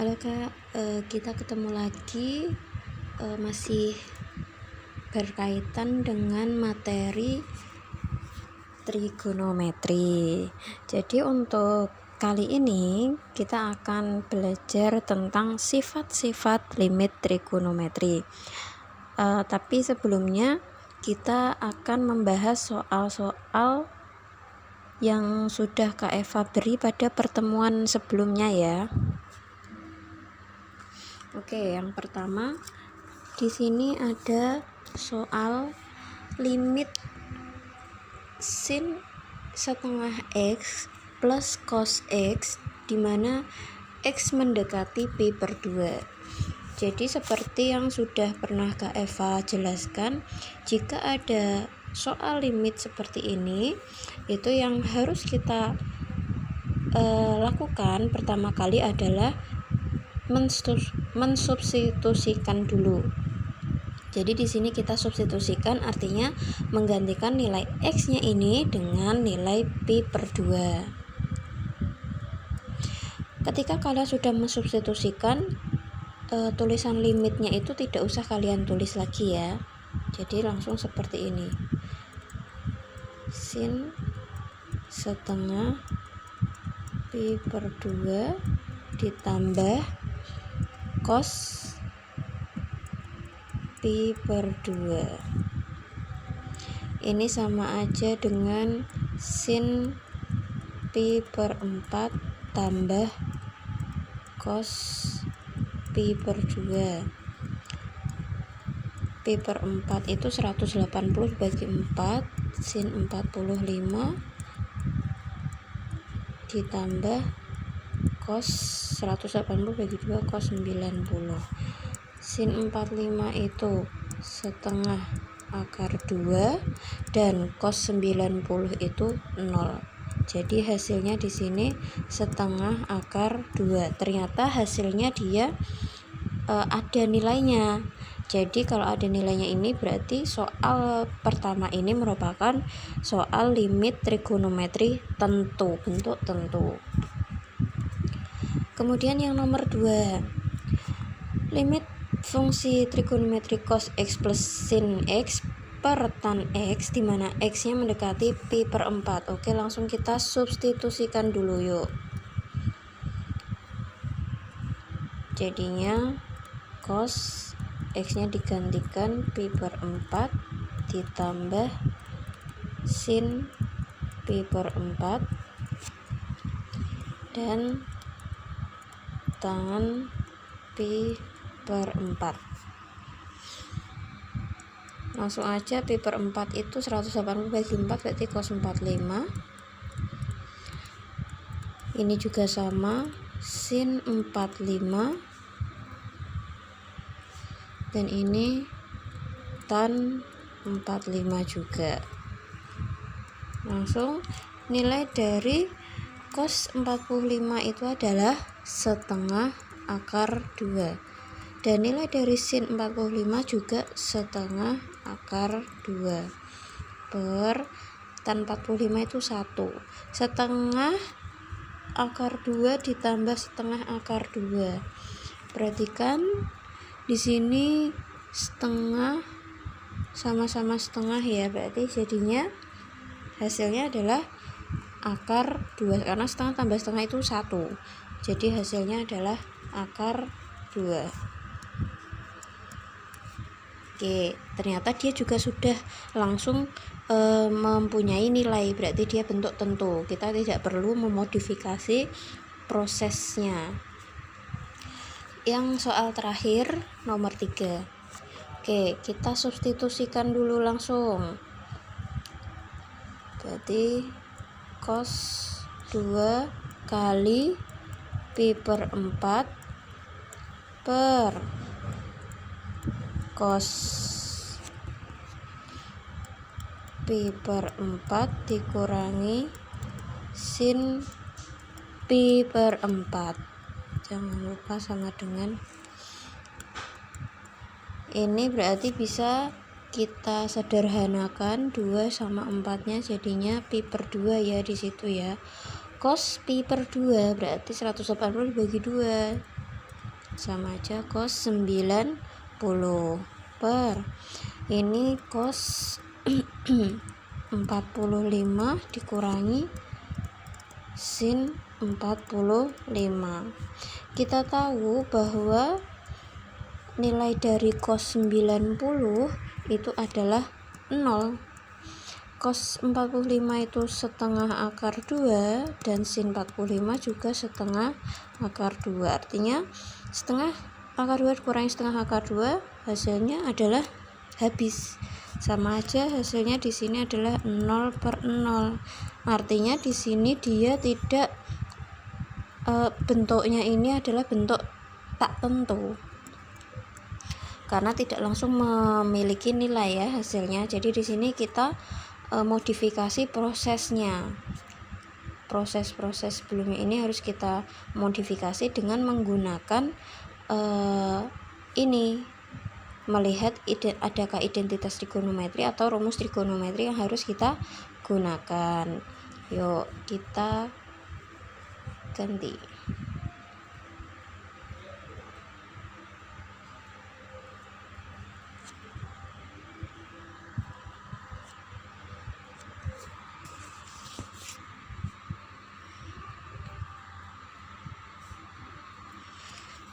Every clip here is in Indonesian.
Halo Kak, kita ketemu lagi, masih berkaitan dengan materi trigonometri. Jadi untuk kali ini kita akan belajar tentang sifat-sifat limit trigonometri. Tapi sebelumnya kita akan membahas soal-soal yang sudah Kak Eva beri pada pertemuan sebelumnya ya. Oke, yang pertama di sini ada soal limit sin setengah X plus cos X di mana X mendekati pi per 2. Jadi seperti yang sudah pernah Kak Eva jelaskan, jika ada soal limit seperti ini, itu yang harus kita lakukan pertama kali adalah mensubstitusikan dulu. Jadi di sini kita substitusikan, artinya menggantikan nilai X-nya ini dengan nilai pi per 2. Ketika kalian sudah mensubstitusikan, tulisan limitnya itu tidak usah kalian tulis lagi ya. Jadi langsung seperti ini. Sin setengah pi per 2 ditambah cos pi per 2. Ini sama aja dengan sin pi per 4 tambah cos pi per 2. Pi per 4 itu 180 bagi 4, sin 45 ditambah cos 180 bagi 2, cos 90. Sin 45 itu setengah akar 2 dan cos 90 itu 0. Jadi hasilnya di sini setengah akar 2. Ternyata hasilnya dia ada nilainya. Jadi kalau ada nilainya ini berarti soal pertama ini merupakan soal limit trigonometri tentu, bentuk tentu. Kemudian yang nomor 2, limit fungsi trigonometri cos X plus sin X per tan X di mana X-nya mendekati pi per 4. Oke, langsung kita substitusikan dulu yuk. Jadinya cos X-nya digantikan pi per 4 ditambah sin pi per 4 dan tangan pi per 4. Langsung aja pi per 4 itu 180 bagi 4 berarti cos 45. Ini juga sama, sin 45 dan ini tan 45 juga. Langsung nilai dari cos 45 itu adalah setengah akar 2 dan nilai dari sin 45 juga setengah akar 2 per tan 45 itu 1. Setengah akar 2 ditambah setengah akar 2. Perhatikan di sini setengah sama-sama setengah ya, berarti jadinya hasilnya adalah akar 2 karena setengah tambah setengah itu 1. Jadi hasilnya adalah akar 2. Oke, ternyata dia juga sudah langsung mempunyai nilai, berarti dia bentuk tentu. Kita tidak perlu memodifikasi prosesnya. Yang soal terakhir nomor 3. Oke, kita substitusikan dulu langsung. Berarti cos 2 kali pi per 4 per cos pi per 4 dikurangi sin pi per 4. Jangan lupa sama dengan ini, berarti bisa kita sederhanakan 2 sama 4 nya jadinya pi per 2 ya di situ ya. Cos pi per 2 berarti 180 dibagi 2. sama aja cos 90 per ini cos 45 dikurangi sin 45. Kita tahu bahwa nilai dari cos 90 itu adalah 0. Cos 45 itu setengah akar 2 dan sin 45 juga setengah akar 2. Artinya setengah akar 2 dikurangi setengah akar 2 hasilnya adalah habis. Sama aja hasilnya di sini adalah 0 per 0. Artinya di sini dia tidak bentuknya ini adalah bentuk tak tentu. Karena tidak langsung memiliki nilai ya hasilnya. Jadi di sini kita modifikasi prosesnya. Proses-proses sebelumnya ini harus kita modifikasi dengan menggunakan ini, melihat adakah identitas trigonometri atau rumus trigonometri yang harus kita gunakan. Yuk kita ganti.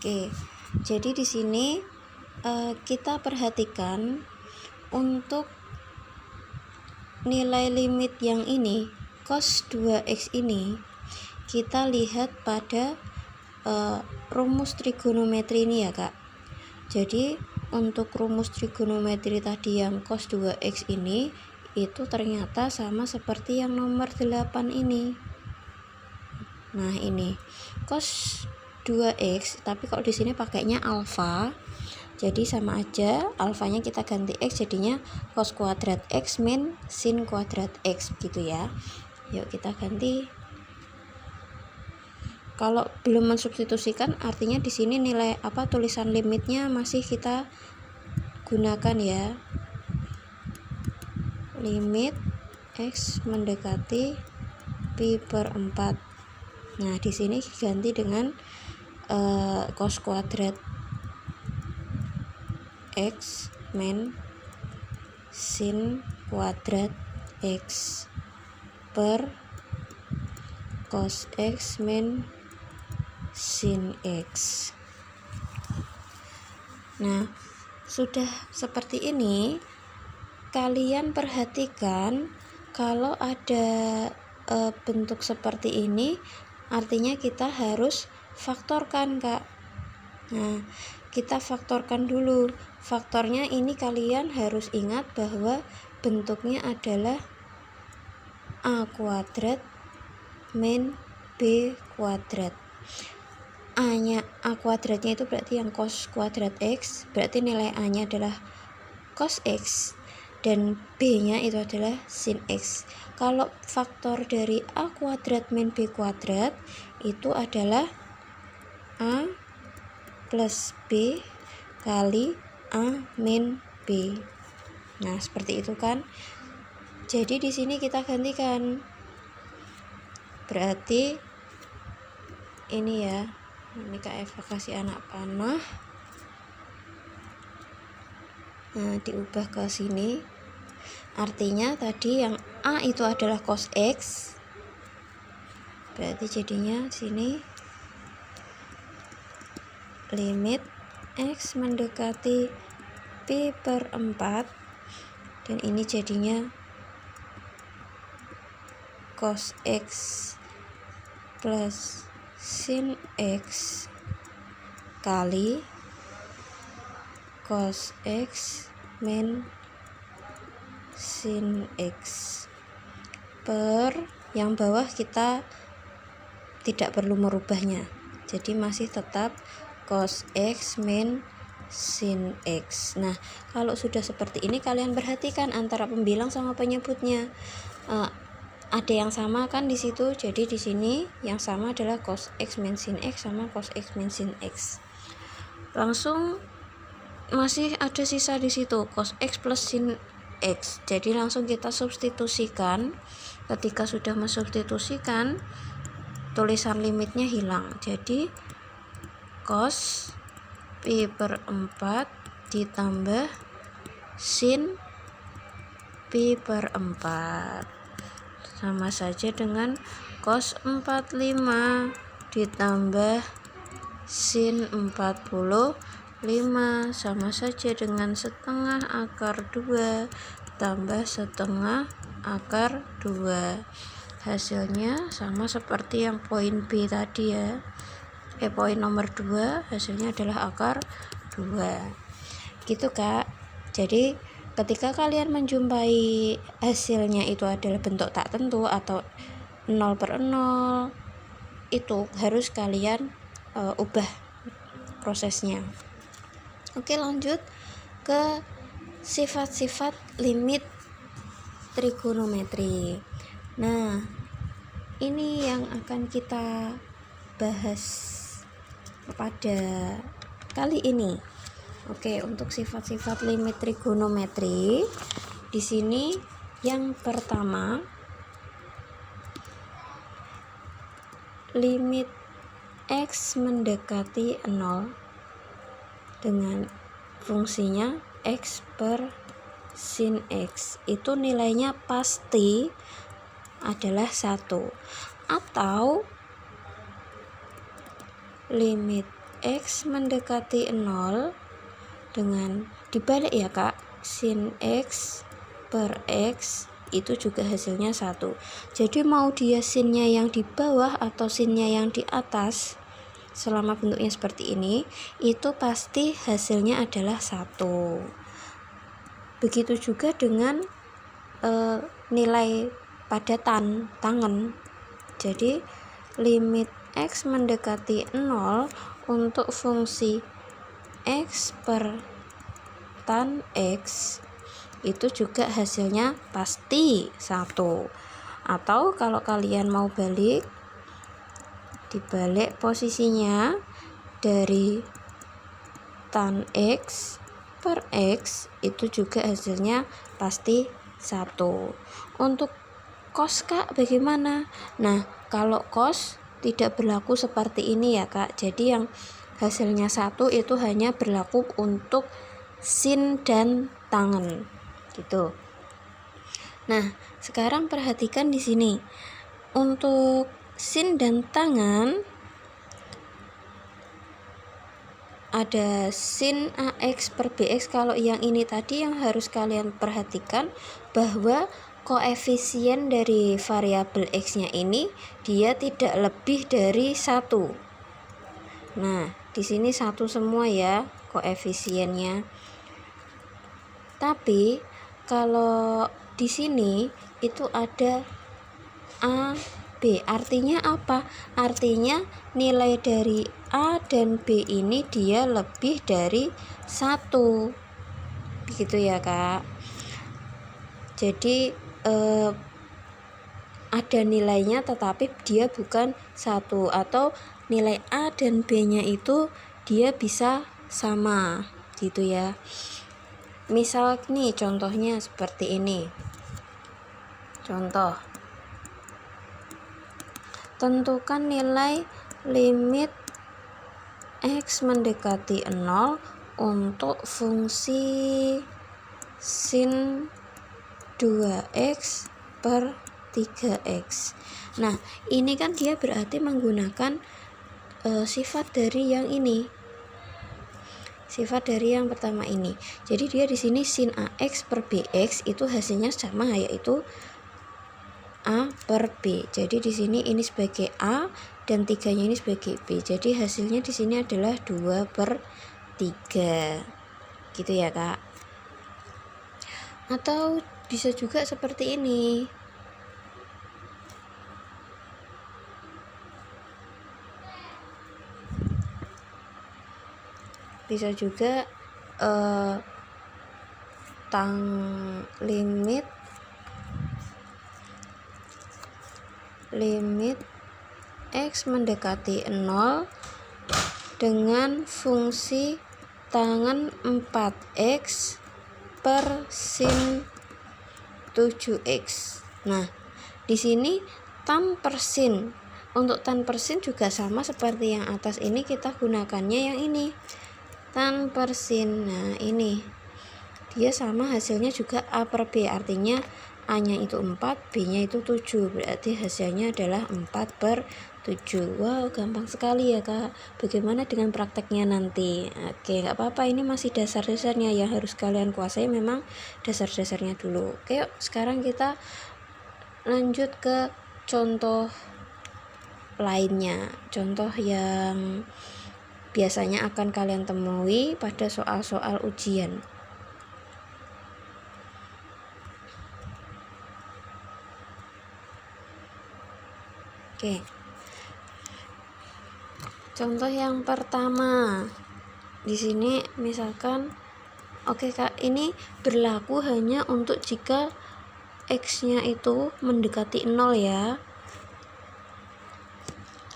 Oke, jadi di sini kita perhatikan untuk nilai limit yang ini cos 2x ini kita lihat pada rumus trigonometri ini ya Kak. Jadi untuk rumus trigonometri tadi yang cos 2x ini itu ternyata sama seperti yang nomor 8 ini. Nah, ini cos 2x tapi kok di sini pakainya alfa. Jadi sama aja, alfanya kita ganti x jadinya cos kuadrat x min sin kuadrat x gitu ya. Yuk kita ganti. Kalau belum mensubstitusikan artinya di sini nilai tulisan limitnya masih kita gunakan ya. Limit x mendekati pi per 4. Nah, di sini ganti dengan cos kuadrat x min sin kuadrat x per cos x min sin x. Nah, sudah seperti ini, kalian perhatikan kalau ada bentuk seperti ini artinya kita harus faktorkan Kak. Nah, kita faktorkan dulu. Faktornya ini kalian harus ingat bahwa bentuknya adalah a kuadrat min b kuadrat. A kuadratnya itu berarti yang cos kuadrat x, berarti nilai a nya adalah cos x dan b nya itu adalah sin x. Kalau faktor dari a kuadrat min b kuadrat itu adalah a plus b kali a min b. Nah, seperti itu kan. Jadi di sini kita gantikan. Berarti ini ya. Ini Kak Eva kasih anak panah. Nah, diubah ke sini. Artinya tadi yang a itu adalah cos x. Berarti jadinya sini limit x mendekati pi per 4 dan ini jadinya cos x plus sin x kali cos x min sin x per yang bawah kita tidak perlu merubahnya, jadi masih tetap cos x min sin x. Nah, kalau sudah seperti ini kalian perhatikan antara pembilang sama penyebutnya ada yang sama kan di situ. Jadi di sini yang sama adalah cos x min sin x sama cos x min sin x. Langsung masih ada sisa di situ cos x plus sin x. Jadi langsung kita substitusikan. Ketika sudah mensubstitusikan, tulisan limitnya hilang. Jadi cos Pi per 4 ditambah sin Pi per 4 sama saja dengan cos 45 ditambah sin 45 sama saja dengan setengah akar 2 tambah setengah akar 2. Hasilnya sama seperti yang poin B tadi ya. Poin nomor 2 hasilnya adalah akar 2. Gitu Kak. Jadi ketika kalian menjumpai hasilnya itu adalah bentuk tak tentu atau 0/0, itu harus kalian ubah prosesnya. Oke, lanjut ke sifat-sifat limit trigonometri. Nah, ini yang akan kita bahas pada kali ini. Oke, untuk sifat-sifat limit trigonometri di sini yang pertama, limit x mendekati 0 dengan fungsinya x per sin x itu nilainya pasti adalah 1, atau limit x mendekati 0 dengan dibalik ya Kak, sin x per x itu juga hasilnya 1. Jadi mau dia sinnya yang di bawah atau sinnya yang di atas, selama bentuknya seperti ini, itu pasti hasilnya adalah 1. Begitu juga dengan nilai pada tangen. Jadi limit x mendekati 0 untuk fungsi x per tan x itu juga hasilnya pasti 1. Atau kalau kalian mau balik, dibalik posisinya dari tan x per x itu juga hasilnya pasti 1. Untuk cos Kak bagaimana? Nah, kalau cos tidak berlaku seperti ini ya Kak. Jadi yang hasilnya 1 itu hanya berlaku untuk sin dan tangen gitu. Nah, sekarang perhatikan di sini. Untuk sin dan tangen ada sin AX per BX. Kalau yang ini tadi yang harus kalian perhatikan bahwa koefisien dari variabel X-nya ini dia tidak lebih dari 1. Nah, di sini 1 semua ya koefisiennya. Tapi kalau di sini itu ada A, B. Artinya apa? Artinya nilai dari A dan B ini dia lebih dari 1. Begitu ya Kak. Jadi ada nilainya tetapi dia bukan 1, atau nilai A dan B nya itu dia bisa sama gitu ya. Misal nih contohnya seperti ini. Contoh, tentukan nilai limit x mendekati 0 untuk fungsi sin 2x per 3x. Nah, ini kan dia berarti menggunakan sifat dari yang ini. Sifat dari yang pertama ini. Jadi dia di sini sin AX per BX itu hasilnya sama, yaitu A per B. Jadi di sini ini sebagai A dan 3-nya ini sebagai B. Jadi hasilnya di sini adalah 2/3. Gitu ya, Kak. Atau bisa juga seperti ini. Bisa juga limit x mendekati 0 dengan fungsi tangen 4x per sin 7x. Nah, di sini tan per sin. Untuk tan per sin juga sama seperti yang atas ini, kita gunakannya yang ini. tan per sin. Nah ini dia sama hasilnya juga A per B, artinya A nya itu 4, B nya itu 7, berarti hasilnya adalah 4 per 7. Wow, gampang sekali ya Kak. Bagaimana dengan prakteknya nanti? Oke, nggak apa-apa, ini masih dasar-dasarnya yang harus kalian kuasai, memang dasar-dasarnya dulu. Oke, yuk sekarang kita lanjut ke contoh lainnya, contoh yang biasanya akan kalian temui pada soal-soal ujian. Oke. Contoh yang pertama. Di sini misalkan Kak, ini berlaku hanya untuk jika X-nya itu mendekati 0 ya.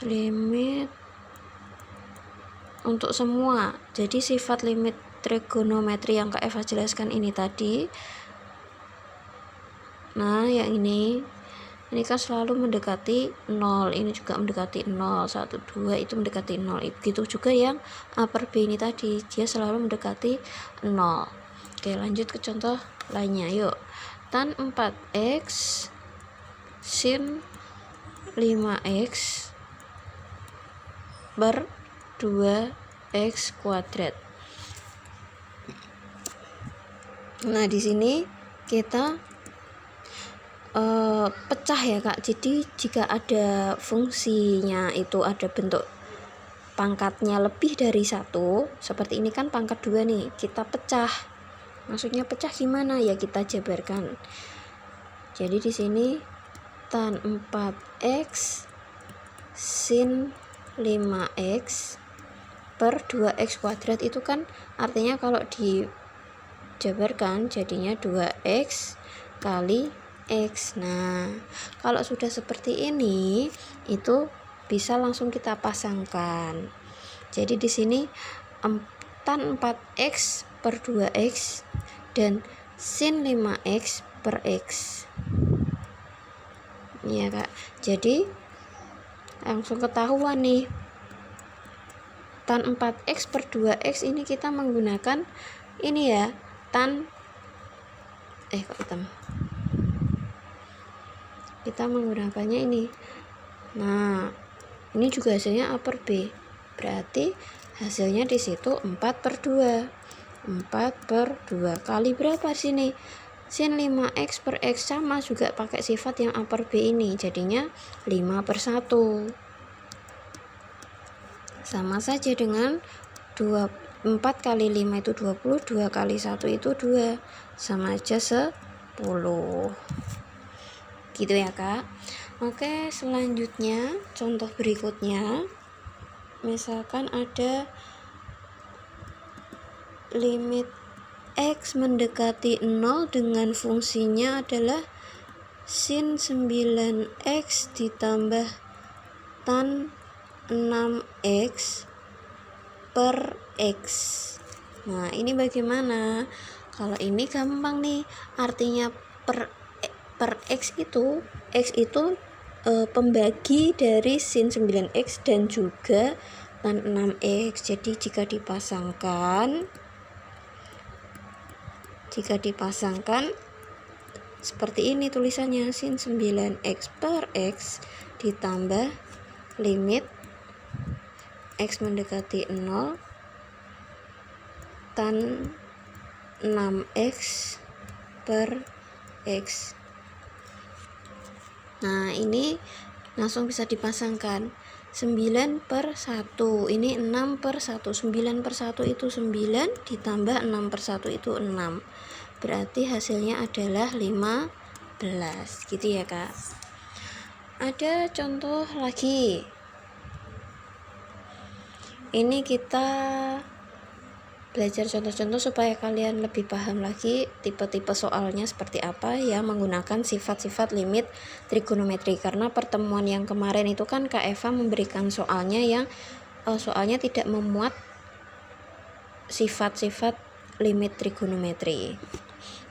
Limit untuk semua. Jadi sifat limit trigonometri yang Kak Eva jelaskan ini tadi. Nah, yang ini kan selalu mendekati 0, ini juga mendekati 0, 1, 2 itu mendekati 0. Begitu juga yang A per B ini tadi, dia selalu mendekati 0. Oke, lanjut ke contoh lainnya, yuk. Tan 4x sin 5x per 2x kuadrat. Nah, di sini kita pecah ya Kak. Jadi jika ada fungsinya itu ada bentuk pangkatnya lebih dari 1, seperti ini kan pangkat 2 nih, kita pecah. Maksudnya pecah gimana ya, kita jabarkan. Jadi di sini tan 4x sin 5x per 2x kuadrat itu kan artinya kalau dijabarkan jadinya 2x kali X. Nah, kalau sudah seperti ini itu bisa langsung kita pasangkan. Jadi di sini tan 4x per 2x dan sin 5x per x. Iya Kak. Jadi langsung ketahuan nih. Tan 4x per 2x ini kita menggunakan ini ya, tan kok hitam. Kita menggunakannya ini. Nah, ini juga hasilnya A per B. Berarti hasilnya di situ 4 per 2. 4 per 2 kali berapa sini? Sin 5x per x sama juga pakai sifat yang A per B ini. Jadinya 5 per 1. Sama saja dengan 4 kali 5 itu 20, 2 kali 1 itu 2. Sama aja 10. Gitu ya Kak. Oke, selanjutnya contoh berikutnya misalkan ada limit X mendekati 0 dengan fungsinya adalah sin 9x ditambah tan 6x per x. Nah, ini bagaimana? Kalau ini gampang nih, artinya per x itu pembagi dari sin 9x dan juga tan 6x. Jadi jika dipasangkan seperti ini tulisannya, sin 9x per x ditambah limit x mendekati 0 tan 6x per x. Nah, ini langsung bisa dipasangkan. 9 per 1 ini 6 per 1. 9 per 1 itu 9 ditambah 6 per 1 itu 6. Berarti hasilnya adalah 15. Gitu ya Kak. Ada contoh lagi. Ini kita belajar contoh-contoh supaya kalian lebih paham lagi tipe-tipe soalnya seperti apa ya, menggunakan sifat-sifat limit trigonometri. Karena pertemuan yang kemarin itu kan Kak Eva memberikan soalnya yang soalnya tidak memuat sifat-sifat limit trigonometri.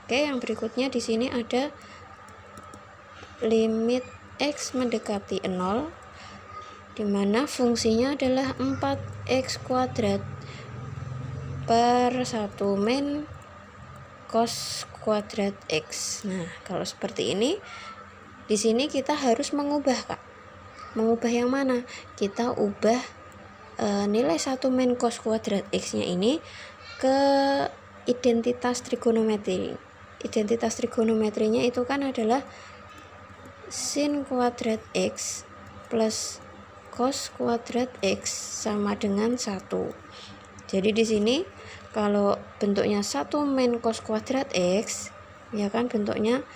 Oke, yang berikutnya di sini ada limit X mendekati 0 di mana fungsinya adalah 4x kuadrat per 1 min cos kuadrat X. Nah, kalau seperti ini, di sini kita harus mengubah, Kak. Mengubah yang mana? Kita ubah nilai 1 min cos kuadrat X-nya ini ke identitas trigonometri. Identitas trigonometrinya itu kan adalah sin kuadrat X plus cos kuadrat X sama dengan 1. Jadi di sini kalau bentuknya 1 min cos kuadrat X, ya kan bentuknya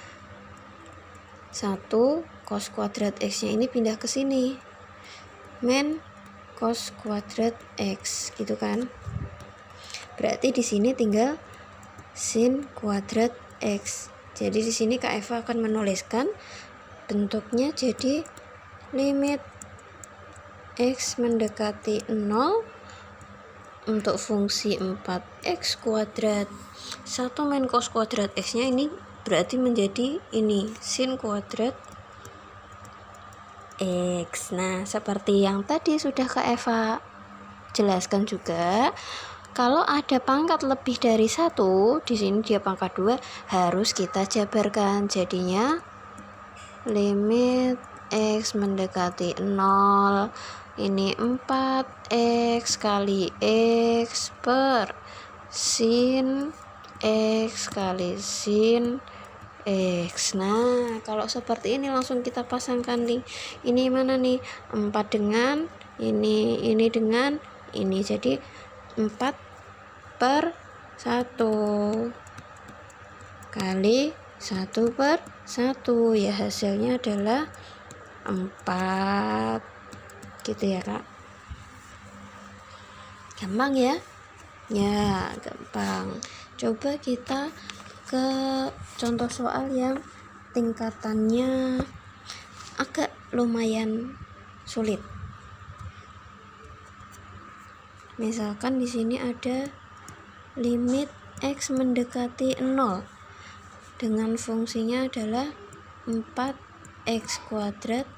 1 cos kuadrat X-nya ini pindah ke sini. Min cos kuadrat X gitu kan. Berarti di sini tinggal sin kuadrat X. Jadi di sini Kak Eva akan menuliskan bentuknya jadi limit X mendekati 0 untuk fungsi 4x kuadrat. 1 min cos kuadrat X-nya ini berarti menjadi ini sin kuadrat X. Nah, seperti yang tadi sudah Kak Eva jelaskan juga, kalau ada pangkat lebih dari 1, di sini dia pangkat 2, harus kita jabarkan. Jadinya limit X mendekati 0, ini 4x kali X per sin X kali sin X. Nah, kalau seperti ini langsung kita pasangkan nih. Ini mana nih? 4 dengan ini dengan ini. Jadi 4 per 1 kali 1 per 1. Ya, hasilnya adalah 4. Gitu ya, Kak. Gampang ya? Ya, gampang. Coba kita ke contoh soal yang tingkatannya agak lumayan sulit. Misalkan di sini ada limit X mendekati 0 dengan fungsinya adalah 4x kuadrat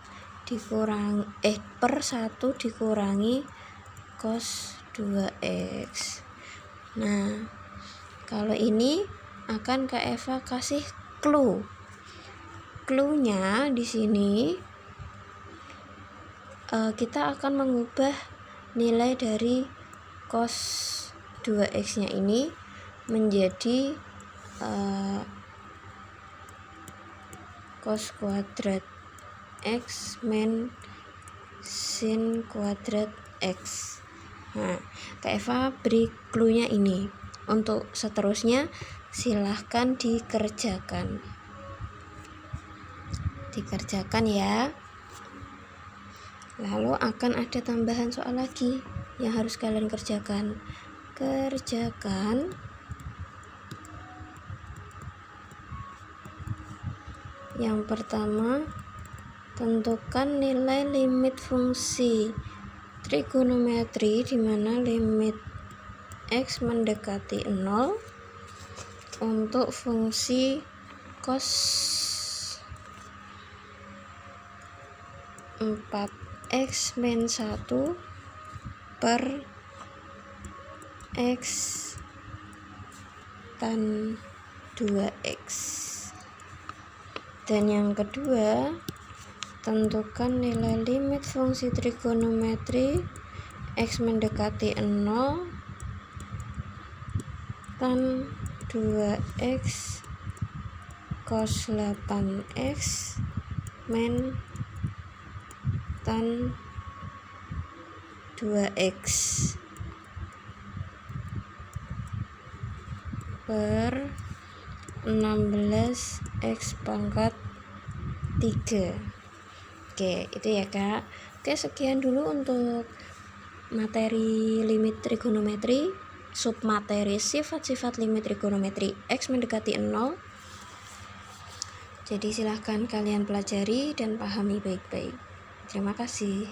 per 1 dikurangi cos 2x. Nah, kalau ini akan Kak Eva kasih clue. Clue-nya di sini kita akan mengubah nilai dari cos 2x-nya ini menjadi cos kuadrat X min sin kuadrat X. Nah, Kak Eva beri clue-nya ini. Untuk seterusnya silahkan dikerjakan. Dikerjakan ya. Lalu akan ada tambahan soal lagi yang harus kalian kerjakan. Kerjakan yang pertama, tentukan nilai limit fungsi trigonometri di mana limit X mendekati 0 untuk fungsi cos 4x min 1 per X tan 2x. Dan yang kedua, tentukan nilai limit fungsi trigonometri X mendekati 0 tan 2x cos 8x min tan 2x per 16x pangkat 3. Oke, itu ya, Kak. Oke, sekian dulu untuk materi limit trigonometri, submateri sifat-sifat limit trigonometri X mendekati 0. Jadi silahkan kalian pelajari dan pahami baik-baik. Terima kasih.